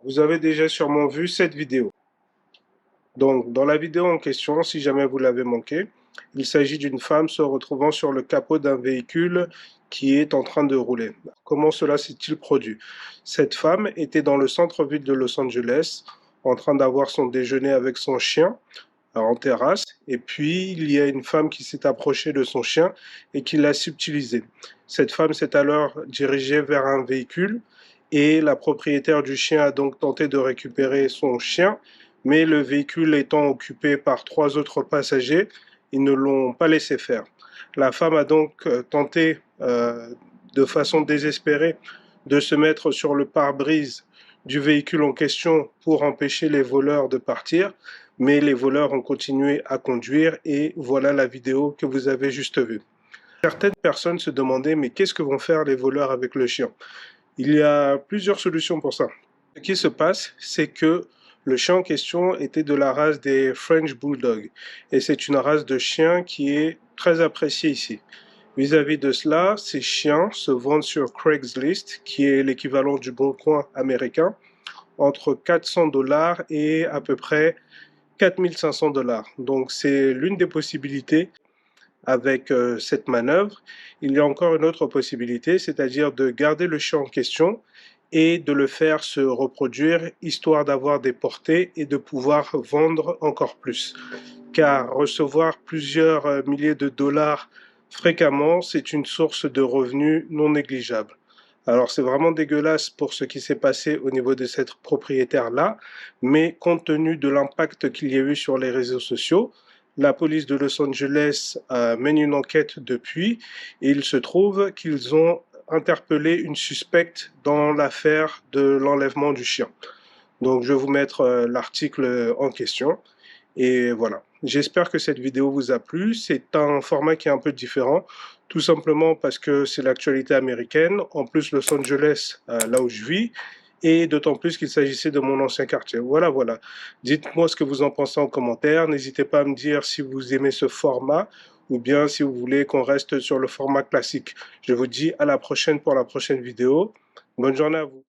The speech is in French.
Vous avez déjà sûrement vu cette vidéo. Donc, dans la vidéo en question, si jamais vous l'avez manqué, il s'agit d'une femme se retrouvant sur le capot d'un véhicule qui est en train de rouler. Comment cela s'est-il produit? Cette femme était dans le centre-ville de Los Angeles, en train d'avoir son déjeuner avec son chien en terrasse, et puis il y a une femme qui s'est approchée de son chien et qui l'a subtilisé. Cette femme s'est alors dirigée vers un véhicule et la propriétaire du chien a donc tenté de récupérer son chien, mais le véhicule étant occupé par trois autres passagers, ils ne l'ont pas laissé faire. La femme a donc tenté de façon désespérée de se mettre sur le pare-brise du véhicule en question pour empêcher les voleurs de partir, mais les voleurs ont continué à conduire et voilà la vidéo que vous avez juste vue. Certaines personnes se demandaient mais qu'est-ce que vont faire les voleurs avec le chien? Il y a plusieurs solutions pour ça. Ce qui se passe, c'est que le chien en question était de la race des French Bulldogs et c'est une race de chien qui est très appréciée ici. Vis-à-vis de cela, ces chiens se vendent sur Craigslist, qui est l'équivalent du Bon Coin américain, entre 400 $ et à peu près 4 500 $. Donc c'est l'une des possibilités avec cette manœuvre. Il y a encore une autre possibilité, c'est-à-dire de garder le chien en question et de le faire se reproduire, histoire d'avoir des portées et de pouvoir vendre encore plus. Car recevoir plusieurs milliers de dollars fréquemment, c'est une source de revenus non négligeable. Alors c'est vraiment dégueulasse pour ce qui s'est passé au niveau de cette propriétaire-là, mais compte tenu de l'impact qu'il y a eu sur les réseaux sociaux, la police de Los Angeles mène une enquête depuis et il se trouve qu'ils ont interpellé une suspecte dans l'affaire de l'enlèvement du chien. Donc je vais vous mettre l'article en question. Et voilà. J'espère que cette vidéo vous a plu. C'est un format qui est un peu différent, tout simplement parce que c'est l'actualité américaine. En plus, Los Angeles, là où je vis, et d'autant plus qu'il s'agissait de mon ancien quartier. Voilà, voilà. Dites-moi ce que vous en pensez en commentaire. N'hésitez pas à me dire si vous aimez ce format ou bien si vous voulez qu'on reste sur le format classique. Je vous dis à la prochaine pour la prochaine vidéo. Bonne journée à vous.